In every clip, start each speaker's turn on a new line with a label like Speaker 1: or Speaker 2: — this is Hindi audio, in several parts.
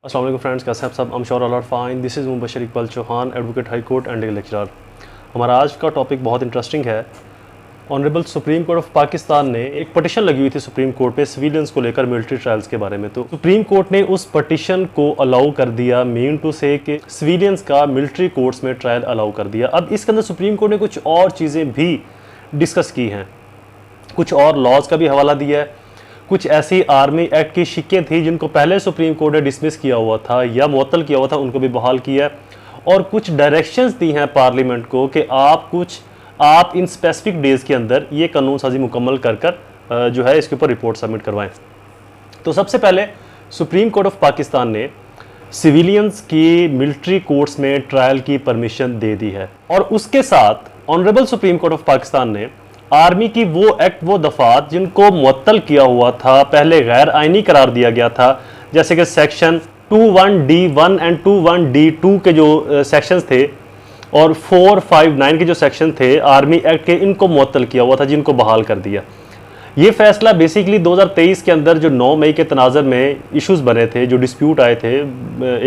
Speaker 1: अस्सलाम वालेकुम फ्रेंड्स, कैसे हैं आप सब? I'm sure all are fine. This is Mubashar Iqbal Chauhan, advocate high court and lecturer. हमारा आज का टॉपिक बहुत इंटरेस्टिंग है। Honourable supreme court of Pakistan ने एक पटिशन लगी हुई थी सुप्रीम कोर्ट पे सिविलियंस को लेकर मिलिट्री ट्रायल्स के बारे में। तो सुप्रीम कोर्ट ने उस पटिशन को अलाउ कर दिया, मीन टू से कि सिविलियंस का मिलिट्री कोर्ट्स में ट्रायल अलाउ कर दिया। अब इसके अंदर सुप्रीम कोर्ट ने कुछ और चीज़ें भी डिस्कस की हैं, कुछ और लॉज का भी हवाला दिया है। कुछ ऐसी आर्मी एक्ट की शिकें थी जिनको पहले सुप्रीम कोर्ट ने डिसमिस किया हुआ था या मुअत्तल किया हुआ था, उनको भी बहाल किया है। और कुछ डायरेक्शंस दी हैं पार्लियामेंट को कि आप इन स्पेसिफिक डेज़ के अंदर ये कानून साजी मुकम्मल कर जो है इसके ऊपर रिपोर्ट सबमिट करवाएं। तो सबसे पहले सुप्रीम कोर्ट ऑफ पाकिस्तान ने सिविलियंस की मिलिट्री कोर्ट्स में ट्रायल की परमिशन दे दी है। और उसके साथ honourable supreme court of Pakistan ने आर्मी की वो एक्ट, वो दफात जिनको मुअत्तल किया हुआ था, पहले गैर आइनी करार दिया गया था, जैसे कि सेक्शन 21D1 एंड 21D2 के जो सेक्शंस थे और 459 के जो सेक्शन थे आर्मी एक्ट के, इनको मुअत्तल किया हुआ था, जिनको बहाल कर दिया। ये फैसला बेसिकली 2023 के अंदर जो 9 मई के तनाज़ुर में इश्यूज बने थे, जो डिस्प्यूट आए थे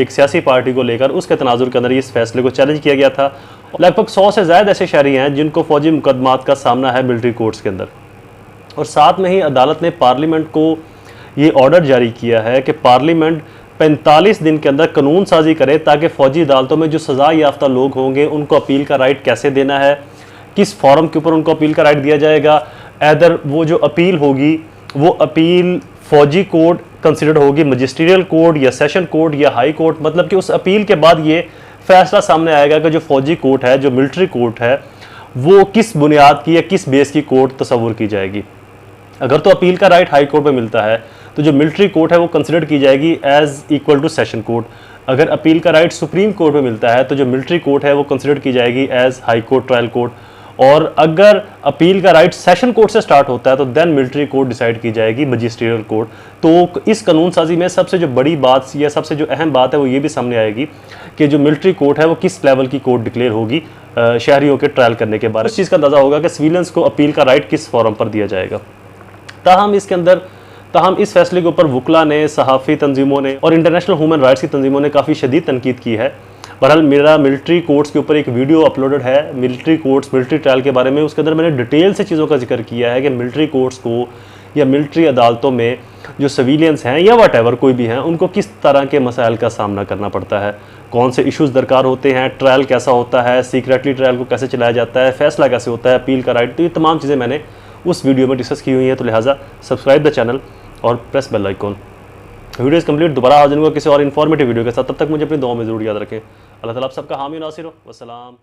Speaker 1: एक सियासी पार्टी को लेकर, उसके तनाज़ुर के अंदर इस फैसले को चैलेंज किया गया था। लगभग 100 से ज़्यादा ऐसे शहरी हैं जिनको फौजी मुकदमात का सामना है मिलिट्री कोर्ट्स के अंदर। और साथ में ही अदालत ने पार्लियामेंट को ये ऑर्डर जारी किया है कि पार्लियामेंट 45 दिन के अंदर कानून साजी करे ताकि फ़ौजी अदालतों में जो सज़ा याफ्ता लोग होंगे उनको अपील का राइट कैसे देना है, किस फॉर्म के ऊपर उनको अपील का राइट दिया जाएगा। ऐदर वो जो अपील होगी वो अपील फौजी कोर्ट कंसिडर होगी, मजिस्ट्रियल कोर्ट या सेशन कोर्ट या हाई कोर्ट, मतलब कि उस अपील के बाद ये फैसला सामने आएगा कि जो फौजी कोर्ट है, जो मिलिट्री कोर्ट है, वो किस बुनियाद की या किस बेस की कोर्ट तस्वुर की जाएगी। अगर तो अपील का राइट हाई कोर्ट में मिलता है तो जो मिलिट्री कोर्ट है वो कंसिडर की जाएगी as equal to session court. अगर अपील का राइट सुप्रीम कोर्ट में मिलता है तो जो मिलिट्री कोर्ट है वो कंसिडर की जाएगी as high court, trial court. और अगर अपील का राइट सेशन कोर्ट से स्टार्ट होता है तो देन मिलिट्री कोर्ट डिसाइड की जाएगी, मजिस्ट्रियल कोर्ट। तो इस कानून साजी में सबसे जो बड़ी बात या सबसे जो अहम बात है वो ये भी सामने आएगी कि जो मिलिट्री कोर्ट है वो किस लेवल की कोर्ट डिक्लेयर होगी शहरियों के ट्रायल करने के बाद। इस चीज़ का अंदाजा होगा कि सिविलियंस को अपील का राइट किस फॉरम पर दिया जाएगा। ताहम इस फैसले के ऊपर वकला ने, सहाफ़ी तंजीमों ने और इंटरनेशनल ह्यूमन राइट्स की तंजीमों ने काफ़ी शदीद तनकीद की है। बहरहाल मेरा मिलिट्री कोर्ट्स के ऊपर एक वीडियो अपलोडेड है मिलिट्री कोर्ट्स, मिलिट्री ट्रायल के बारे में। उसके अंदर मैंने डिटेल से चीज़ों का जिक्र किया है कि मिलिट्री कोर्ट्स को या मिलिट्री अदालतों में जो सिविलियंस हैं या वट कोई भी हैं, उनको किस तरह के मसाइल का सामना करना पड़ता है, कौन से इश्यूज़ दरकार होते हैं, ट्रायल कैसा होता है, सीक्रेटली ट्रायल को कैसे चलाया जाता है, फैसला कैसे होता है, अपील का राइट। तो ये तमाम चीज़ें मैंने उस वीडियो में डिस्कस की हुई हैं। तो लिहाजा सब्सक्राइब द चैनल और press bell icon. Video is complete. दोबारा हाजिर होगा किसी और इन्फॉर्मेटिव वीडियो के साथ। तब तक मुझे अपनी दुआ में ज़रूर याद रखें। अल्लाह ताला आप सबका हामी नासिर हो। वस्सलाम।